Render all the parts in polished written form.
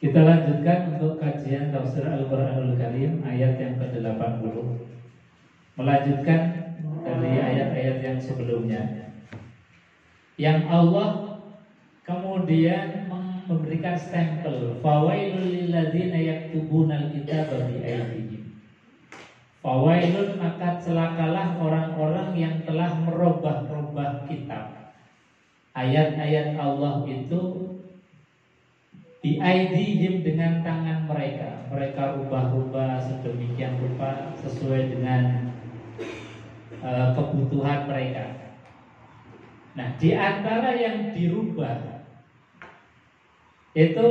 Kita lanjutkan untuk kajian tafsir Al-Qur'anul Karim ayat yang ke-80. Melanjutkan dari ayat-ayat yang sebelumnya, yang Allah kemudian memberikan stempel fawailul lilladzina yaktubunal kitaba biaydihim. Fawailun, maka celakalah orang-orang yang telah merubah-rubah kitab. Ayat-ayat Allah itu biaydihim, dengan tangan mereka. Mereka rubah-rubah sedemikian rupa sesuai dengan kebutuhan mereka. Nah, di antara yang dirubah itu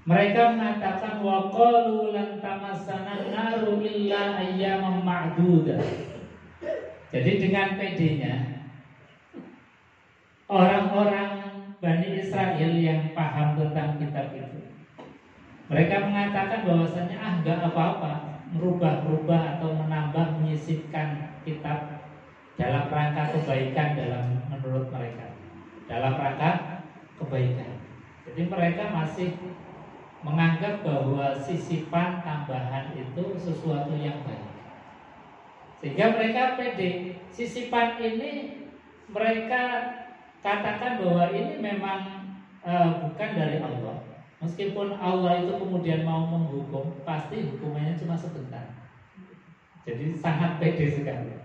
mereka mengatakan waqalu lan tamassana naru illa ayyaman ma'dudah. Jadi dengan PD-nya orang-orang Bani Israel yang paham tentang kitab itu, mereka mengatakan bahwasanya enggak apa-apa merubah-rubah atau menambah menyisipkan kitab dalam rangka kebaikan, dalam menurut mereka dalam rangka kebaikan. Jadi mereka masih menganggap bahwa sisipan tambahan itu sesuatu yang baik, sehingga mereka pede. Sisipan ini mereka katakan bahwa ini memang bukan dari Allah. Meskipun Allah itu kemudian mau menghukum, pasti hukumannya cuma sebentar. Jadi sangat pede sekali.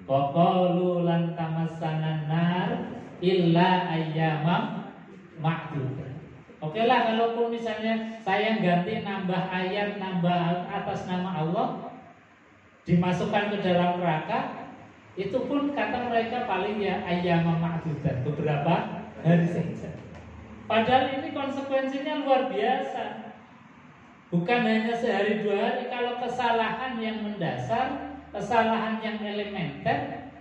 Qaqalu lan tamassana nar illa ayyamam ma'dudah. Oke lah, kalaupun misalnya saya ganti nambah ayat, nambah atas nama Allah, dimasukkan ke dalam neraka, itu pun kata mereka paling ya ayyamam ma'dudah, beberapa hari saja. Padahal ini konsekuensinya luar biasa. Bukan hanya sehari dua hari. Kalau kesalahan yang mendasar, kesalahan yang elementer,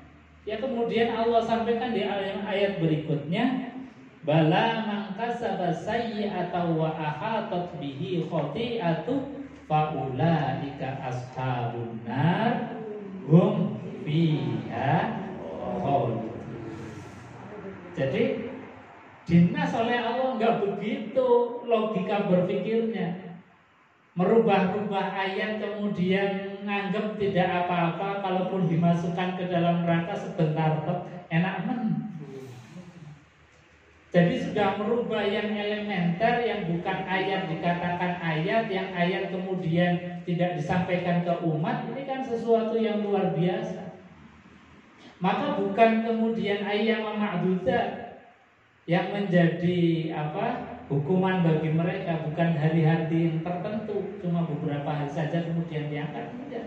ya kemudian Allah sampaikan di ayat berikutnya, bala mangkasaba sayyi'atan wa ahatat bihi khati'atu faulaika ashabun nar hum fiha khalidun. Jadi dinas oleh Allah enggak begitu logika berpikirnya. Merubah-rubah ayat kemudian nganggap tidak apa-apa, kalaupun dimasukkan ke dalam neraka sebentar enak Jadi sudah merubah yang elementer, yang bukan ayat dikatakan ayat, yang ayat kemudian tidak disampaikan ke umat. Ini kan sesuatu yang luar biasa. Maka bukan kemudian ayyam ma'dudah yang menjadi hukuman bagi mereka, bukan hari-hari yang tertentu, cuma beberapa hari saja kemudian diangkat. Tidak.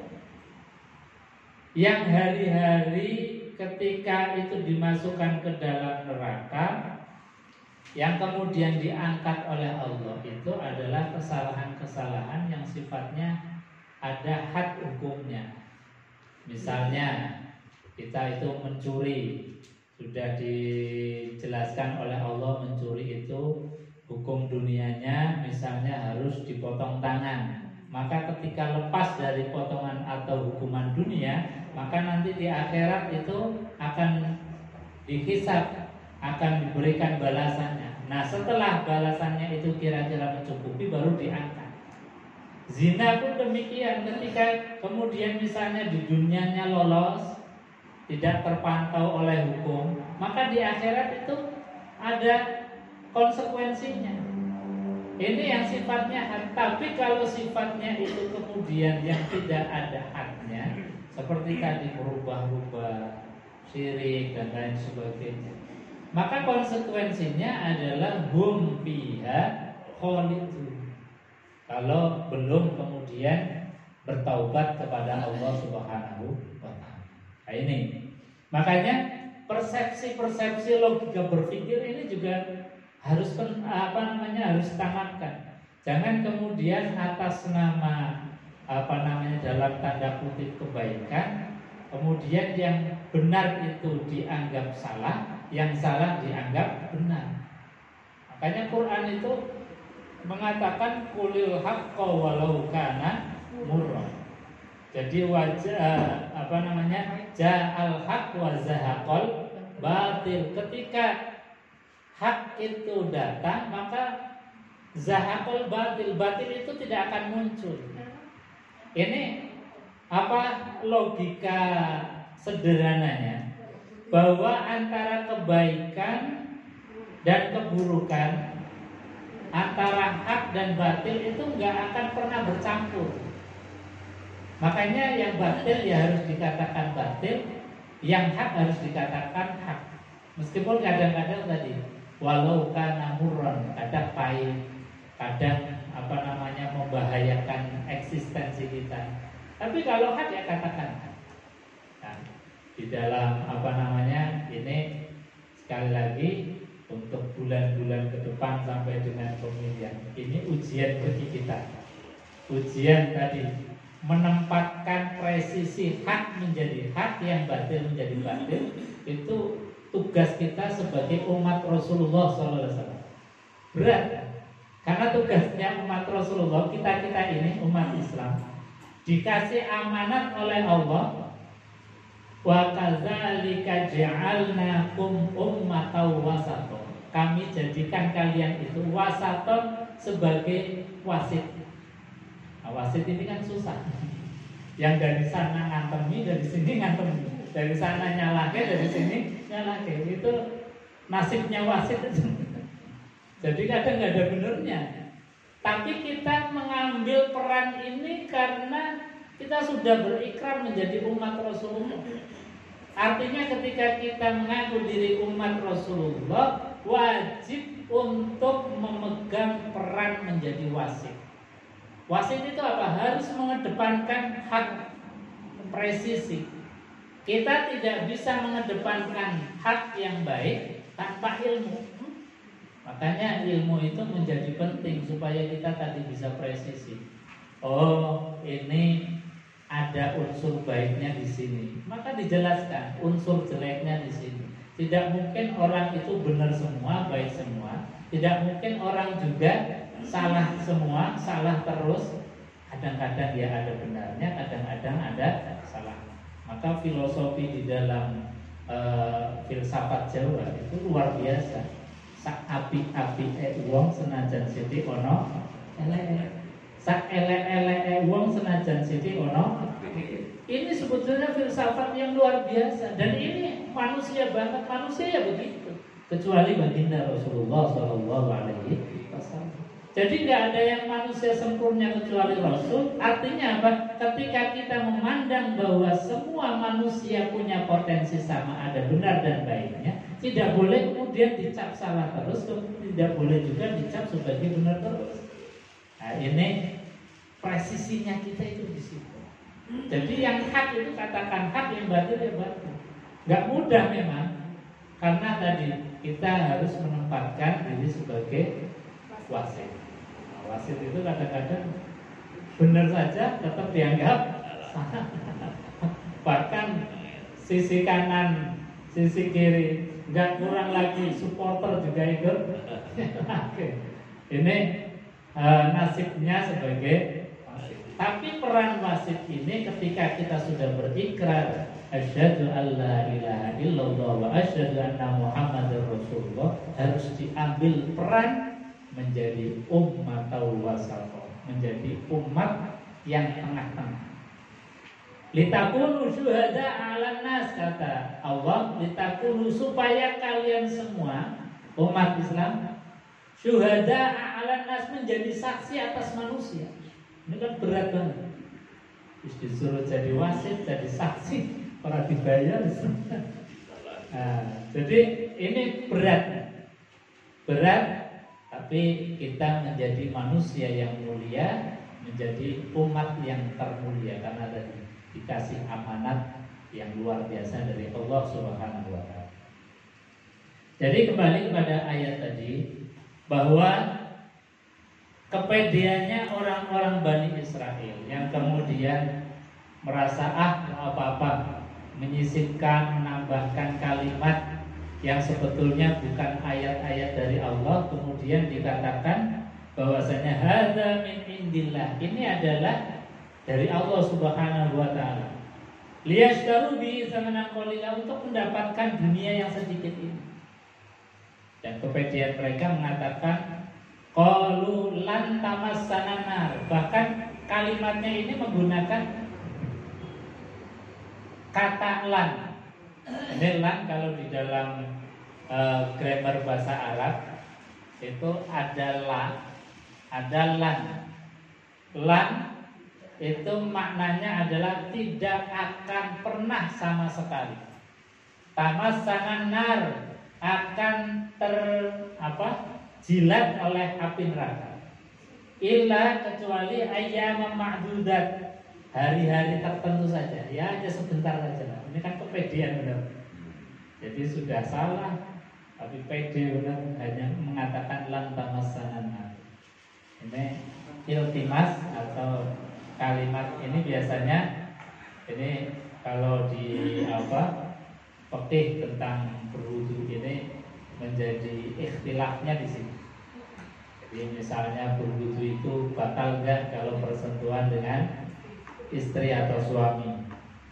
Yang hari-hari ketika itu dimasukkan ke dalam neraka, yang kemudian diangkat oleh Allah, itu adalah kesalahan-kesalahan yang sifatnya ada had hukumnya. Misalnya kita itu mencuri, sudah dijelaskan oleh Allah mencuri itu hukum dunianya misalnya harus dipotong tangan. Maka ketika lepas dari potongan atau hukuman dunia, maka nanti di akhirat itu akan dihisab, akan diberikan balasannya. Nah, setelah balasannya itu kira-kira mencukupi, baru diangkat. Zina pun demikian, ketika kemudian misalnya di dunianya lolos, tidak terpantau oleh hukum, maka di akhirat itu ada konsekuensinya. Ini yang sifatnya had. Tapi kalau sifatnya itu kemudian yang tidak ada hadnya, seperti tadi berubah-ubah, syirik dan lain sebagainya, maka konsekuensinya adalah hum fiha khalidun. Kalau belum kemudian bertaubat kepada Allah Subhanahu wa ta'ala. Nah ini, makanya persepsi-persepsi logika berpikir ini juga harus harus tamatkan. Jangan kemudian atas nama dalam tanda kutip kebaikan, kemudian yang benar itu dianggap salah, yang salah dianggap benar. Makanya Quran itu mengatakan qulil haqqa walau kana murran. Jadi ja'al haq wa zahaqal batil. Ketika hak itu datang, maka Zahaqul batil, batil itu tidak akan muncul. Ini apa logika sederhananya? Bahwa antara kebaikan dan keburukan, antara hak dan batil itu nggak akan pernah bercampur. Makanya yang batil ya harus dikatakan batil, yang hak harus dikatakan hak. Meskipun kadang-kadang tadi walau kana murran, kadang pahit, kadang membahayakan eksistensi kita. Tapi kalau hak ya katakan hak. Nah, di dalam ini sekali lagi untuk bulan-bulan ke depan sampai dengan pemilihan ini ujian bagi kita. Ujian tadi menempatkan presisi hak menjadi hak, yang batil menjadi batil. Itu tugas kita sebagai umat Rasulullah SAW. Berat, karena tugasnya umat Rasulullah, kita ini umat Islam dikasih amanat oleh Allah. Wa kadzalika ja'alnakum ummatan wasatan. Kami jadikan kalian itu wasaton, sebagai wasit. Nah, wasit ini kan susah. Yang dari sana ngantemi, dari sini ngantemi, dari sana nyalake, dari sini nyalake. Itu nasibnya wasit itu. Jadi kadang nggak ada benernya. Tapi kita mengambil peran ini karena kita sudah berikrar menjadi umat Rasulullah. Artinya ketika kita mengaku diri umat Rasulullah, wajib untuk memegang peran menjadi wasit. Wasit itu apa? Harus mengedepankan hak, presisi. Kita tidak bisa mengedepankan hak yang baik tanpa ilmu. Makanya ilmu itu menjadi penting supaya kita tadi bisa presisi. Oh, ini ada unsur baiknya di sini, maka dijelaskan unsur jeleknya di sini. Tidak mungkin orang itu benar semua, baik semua. Tidak mungkin orang juga salah semua, salah terus. Kadang-kadang dia ada benarnya, kadang-kadang ada salah. Maka filosofi di dalam filsafat Jawa itu luar biasa. Sak api-api wong senajan sithik ana elek. Sak elek-elek wong senajan sithik ana. Ini sebetulnya filsafat yang luar biasa, dan ini manusia banget, manusia ya begitu. Kecuali baginda Rasulullah SAW. Jadi nggak ada yang manusia sempurna kecuali Rasul. Artinya apa? Ketika kita memandang bahwa semua manusia punya potensi sama, ada benar dan baiknya, tidak boleh kemudian dicap salah terus, tidak boleh juga dicap sebagai benar terus. Nah, ini presisinya kita itu di situ. Jadi yang hak itu katakan hak, yang batil ya batil. Gak mudah memang, karena tadi kita harus menempatkan diri sebagai wasit. Nah, wasit itu kadang-kadang benar saja tetap dianggap salah. Bahkan sisi kanan, sisi kiri, gak kurang lagi supporter juga ikut. Ini nasibnya sebagai wasit. Tapi peran wasit ini ketika kita sudah berikrar asyhadu alla ilaha illallah wa asyhadu anna muhammadar rasulullah, harus diambil peran menjadi ummatul wasata, menjadi umat yang tengah-tengah. Litakunu syuhada 'alan nas, kata Allah, litakunu, supaya kalian semua umat Islam syuhada 'alan nas, menjadi saksi atas manusia. Ini kan berat banget. Terus disuruh jadi wasit, jadi saksi, orang dibayar. Nah, jadi ini berat. Berat, tapi kita menjadi manusia yang mulia, menjadi umat yang termulia karena tadi dikasih amanat yang luar biasa dari Allah Subhanahu wa taala. Jadi kembali kepada ayat tadi, bahwa kepedeannya orang-orang Bani Israel yang kemudian merasa mau apa-apa, menyisipkan, menambahkan kalimat yang sebetulnya bukan ayat-ayat dari Allah, kemudian dikatakan bahwasanya hadza min indillah, ini adalah dari Allah Subhanahu wa taala. Liyashtaru bi tsamanan qalila, untuk mendapatkan dunia yang sedikit ini. Dan kepedean mereka mengatakan qalu lan tamassana nar. Bahkan kalimatnya ini menggunakan kata lan. Ini lan kalau di dalam grammar bahasa Arab itu ada la, ada lan. Lan itu maknanya adalah tidak akan pernah sama sekali. Tamassana nar, akan jilat oleh api neraka. Illa kecuali ayyam ma'dudat, hari-hari tertentu saja. Ya hanya sebentar saja lah. Ini kan kepedean benar. Jadi sudah salah, tapi pede benar, hanya mengatakan lan tamassana nar. Ini iltimas atau kalimat ini biasanya ini kalau di fikih tentang berwudu ini menjadi ikhtilafnya di sini. Jadi misalnya berwudu itu batal enggak kalau bersentuhan dengan istri atau suami.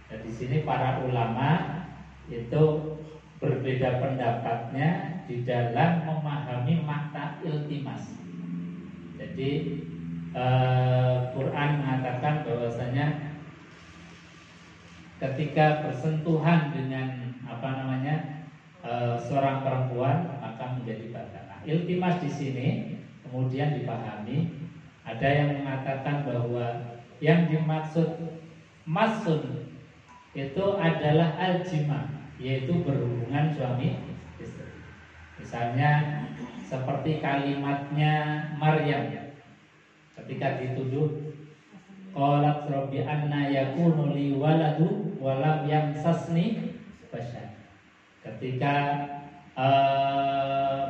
Nah, di sini para ulama itu berbeda pendapatnya di dalam memahami makna iltimas. Jadi Quran mengatakan bahwasanya ketika bersentuhan dengan seorang perempuan maka menjadi batal. Nah, iltimas di sini kemudian dipahami, ada yang mengatakan bahwa yang dimaksud masun itu adalah al-jima, yaitu berhubungan suami istri. Misalnya seperti kalimatnya Maryam ketika dituduh qalat rabbi anna yakunu li waladu wa lam yamsasni bashar. Ketika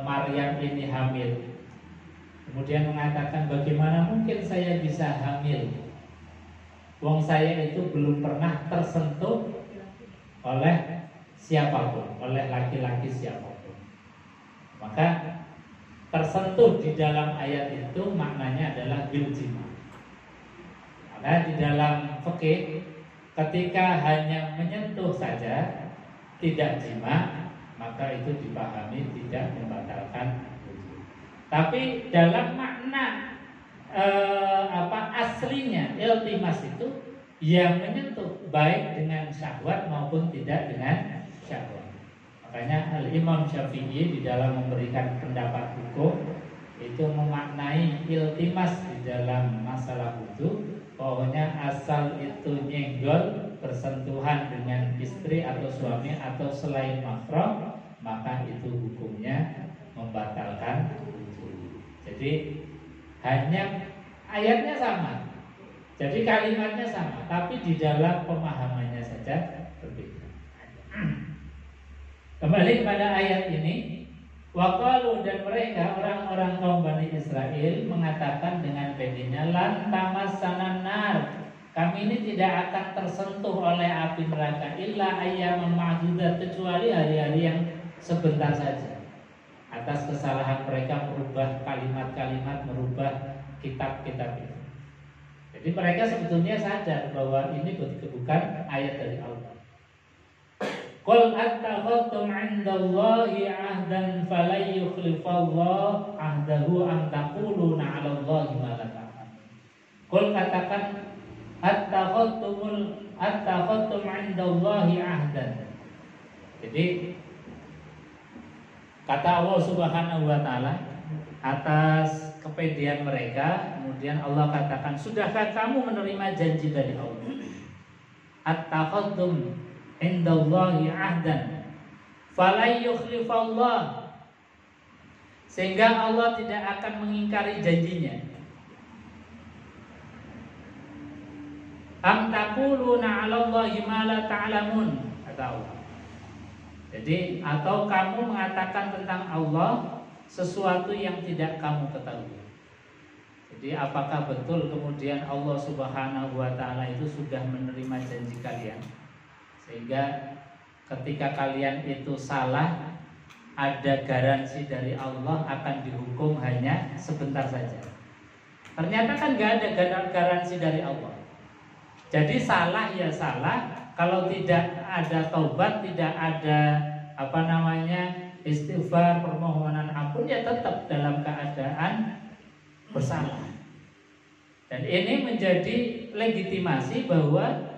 Maryam ini hamil, kemudian mengatakan bagaimana mungkin saya bisa hamil, wong saya itu belum pernah tersentuh oleh siapapun, oleh laki-laki siapapun. Maka tersentuh di dalam ayat itu maknanya adalah biljima. Maka di dalam fikih ketika hanya menyentuh saja tidak jima, maka itu dipahami tidak membatalkan wudu. Tapi dalam makna aslinya iltimas itu yang menyentuh baik dengan syahwat maupun tidak dengan syahwat. Makanya Al-Imam Syafi'i di dalam memberikan pendapat hukum itu memaknai iltimas di dalam masalah wudu, pokoknya asal itu nyenggol bersentuhan dengan istri atau suami atau selain mahram, maka itu hukumnya membatalkan wudu. Jadi hanya ayatnya sama, jadi kalimatnya sama, tapi di dalam pemahamannya saja berbeda. Kembali pada ayat ini, waqalu, dan mereka orang-orang kaum Bani Israel mengatakan dengan bedanya lan tamassana nar, kami ini tidak akan tersentuh oleh api neraka illa ayyaman ma'dudat, kecuali hari-hari yang sebentar saja. Atas kesalahan mereka merubah kalimat-kalimat, merubah kitab-kitab itu. Jadi mereka sebetulnya sadar bahwa ini bukan ayat dari Allah. Qul attakhadtum 'indallahi 'ahdan falan yukhlifallahu 'ahdahu am taquluna 'alallahi ma la ta'lamun. Qul katakan attakhadtum 'indallahi 'ahdan. Jadi kata Allah Subhanahu wa taala atas kepedean mereka, kemudian Allah katakan, sudahkah kamu menerima janji dari Allah? Attakhadtum indallahi ahdan falan yukhlifallah, sehingga Allah tidak akan mengingkari janjinya. Am taquluna 'alallahi ma la ta'lamun, kata Allah. Jadi atau kamu mengatakan tentang Allah sesuatu yang tidak kamu ketahui. Jadi apakah betul kemudian Allah Subhanahu wa taala itu sudah menerima janji kalian, sehingga ketika kalian itu salah ada garansi dari Allah akan dihukum hanya sebentar saja? Ternyata kan gak ada garansi dari Allah. Jadi salah ya salah, kalau tidak ada taubat, tidak ada istighfar, permohonan ampun, ya tetap dalam keadaan bersalah. Dan ini menjadi legitimasi bahwa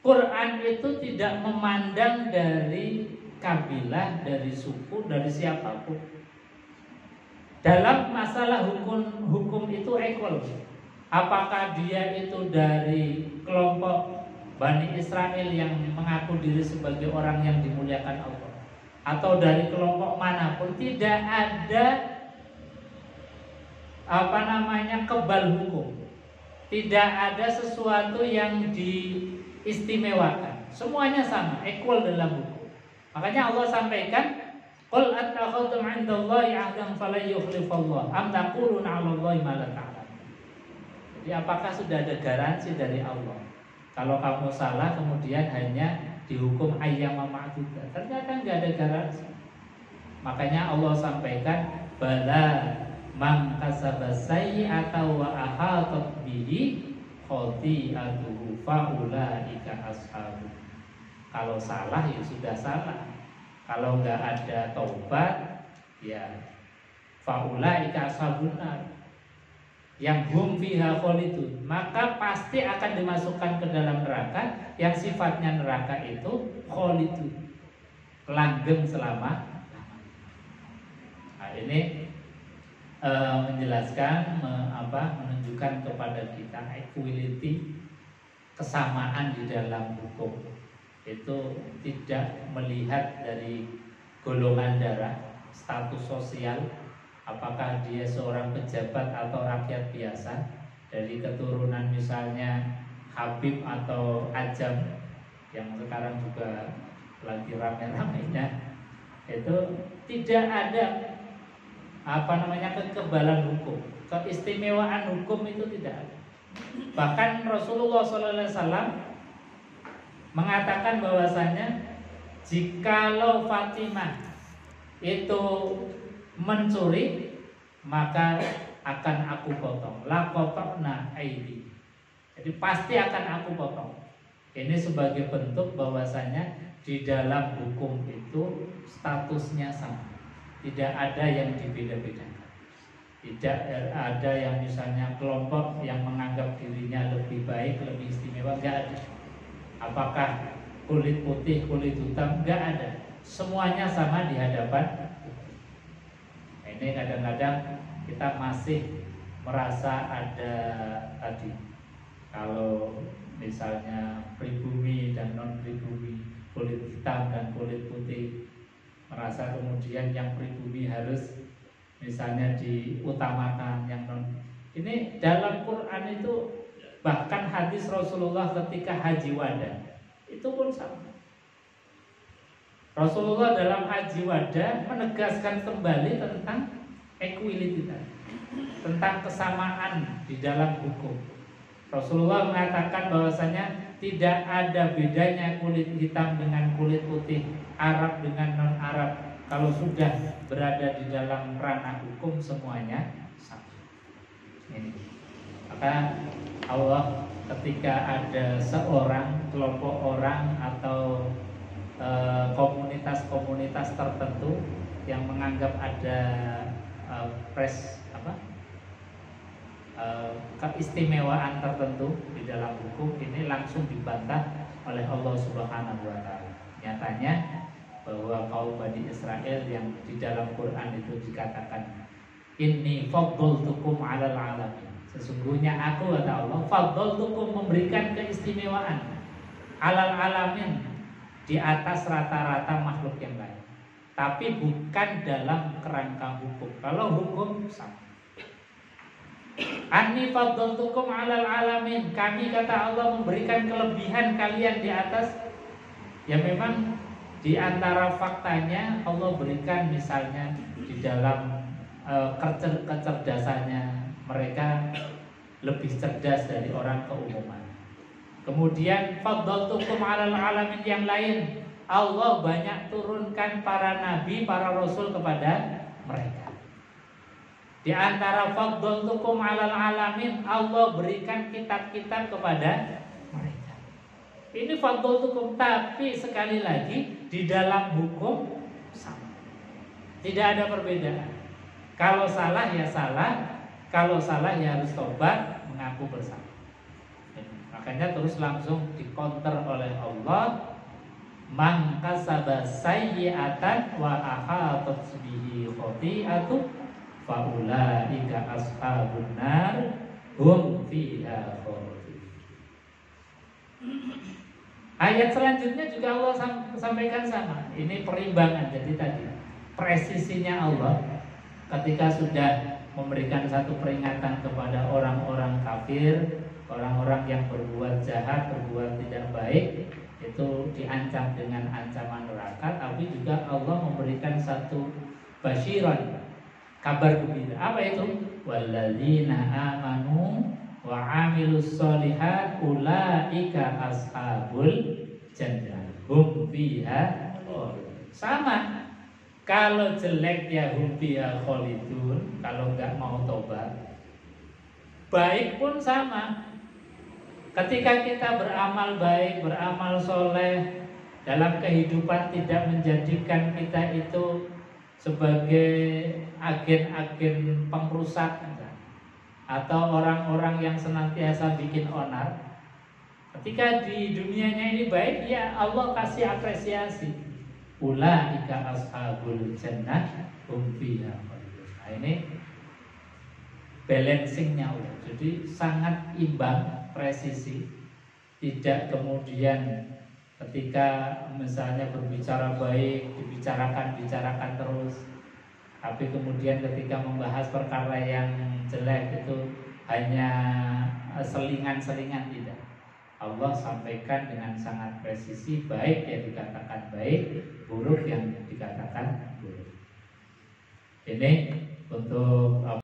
Quran itu tidak memandang dari kabilah, dari suku, dari siapapun. Dalam masalah hukum itu equal. Apakah dia itu dari kelompok Bani Israel yang mengaku diri sebagai orang yang dimuliakan Allah, atau dari kelompok manapun, tidak ada kebal hukum. Tidak ada sesuatu yang diistimewakan. Semuanya sama, equal dalam hukum. Makanya Allah sampaikan, qul attakhadtum 'indallahi 'ahdan falan yukhlifallah am taquluna 'alallahi ma la ta'lamun. Jadi apakah sudah ada garansi dari Allah? Kalau kamu salah kemudian hanya dihukum ayyama ma'dudah. Ternyata enggak ada garansi. Makanya Allah sampaikan, bala man kasaba sayyi'atan wa ahatat bihi khati'atuhu fa ulaika ashabu. Kalau salah ya sudah salah. Kalau enggak ada taubat, ya faulaika ashabun nar yang hum fiha khalidun, maka pasti akan dimasukkan ke dalam neraka yang sifatnya neraka itu khalidun, langgeng selama. Nah, ini menjelaskan menunjukkan kepada kita equality, kesamaan di dalam hukum. Itu tidak melihat dari golongan darah, status sosial, apakah dia seorang pejabat atau rakyat biasa, dari keturunan misalnya Habib atau Ajam yang sekarang juga lagi rame-ramenya. Itu tidak ada kekebalan hukum, keistimewaan hukum itu tidak ada. Bahkan Rasulullah SAW mengatakan bahwasanya jikalau Fatimah itu mencuri, maka akan aku potong. La qata'na aidi. Jadi pasti akan aku potong. Ini sebagai bentuk bahwasanya di dalam hukum itu statusnya sama. Tidak ada yang dibeda-bedakan. Tidak ada yang misalnya kelompok yang menganggap dirinya lebih baik, lebih istimewa, enggak ada. Apakah kulit putih, kulit hitam, enggak ada. Semuanya sama di hadapan. Ini kadang-kadang kita masih merasa ada tadi, kalau misalnya pribumi dan non pribumi, kulit hitam dan kulit putih, merasa kemudian yang pribumi harus misalnya diutamakan, yang non. Ini dalam Quran itu, bahkan hadis Rasulullah ketika haji wada itu pun sama. Rasulullah dalam haji wada menegaskan kembali tentang equality, tentang kesamaan di dalam hukum. Rasulullah mengatakan bahwasanya tidak ada bedanya kulit hitam dengan kulit putih, Arab dengan non Arab. Kalau sudah berada di dalam ranah hukum semuanya sama. Ini. Maka Allah ketika ada seorang, kelompok orang atau komunitas-komunitas tertentu yang menganggap ada keistimewaan tertentu di dalam hukum, ini langsung dibantah oleh Allah Subhanahu wa taala. Nyatanya bahwa kaum Bani Israel yang di dalam Quran itu dikatakan inni faddaltukum 'alal 'alamin. Sesungguhnya aku, kata Allah, faddaltukum, memberikan keistimewaan 'alal 'alamin, di atas rata-rata makhluk yang lain. Tapi bukan dalam kerangka hukum. Kalau hukum sama. Anni faddaltukum 'alal 'alamin. Kami, kata Allah, memberikan kelebihan kalian di atas. Ya memang di antara faktanya Allah berikan misalnya di dalam kecerdasannya, mereka lebih cerdas dari orang keumuman. Kemudian faddaltukum 'alal 'alamin yang lain, Allah banyak turunkan para nabi, para rasul kepada mereka. Di antara faddaltukum 'alal 'alamin, Allah berikan kitab-kitab kepada mereka. Ini faddaltukum, tapi sekali lagi di dalam hukum sama. Tidak ada perbedaan. Kalau salah ya salah, Kalau salah ya harus tobat, mengaku bersalah. Makanya terus langsung dikonter oleh Allah, man kasaba sayyi'atan wa ahatat bihi khati'atu faulaika ashabun nar hum fiha khalidun. Ayat selanjutnya juga Allah sampaikan sama. Ini perimbangan. Jadi tadi presisinya Allah ketika sudah memberikan satu peringatan kepada orang-orang kafir, orang-orang yang berbuat jahat, berbuat tidak baik, itu diancam dengan ancaman neraka. Tapi juga Allah memberikan satu basyiran, kabar gembira. Apa itu? Walladzina amanu wa amilus solihat ulaika ashabul jannah hum fiha khalidun. Sama. Kalau jelek ya hum fiha khalidun, kalau enggak mau tobat. Baik pun sama. Ketika kita beramal baik, beramal soleh, dalam kehidupan tidak menjadikan kita itu sebagai agen-agen pengrusak atau orang-orang yang senantiasa bikin onar. Ketika di dunianya ini baik, ya Allah kasih apresiasi. Ulaika ashabul jannah hum fiha khalidun. Nah, ini balancingnya Allah. Jadi sangat imbang, presisi. Tidak kemudian ketika misalnya berbicara baik dibicarakan terus, tapi kemudian ketika membahas perkara yang jelek itu hanya selingan-selingan. Tidak. Allah sampaikan dengan sangat presisi, baik yang dikatakan baik, buruk yang dikatakan buruk. Ini untuk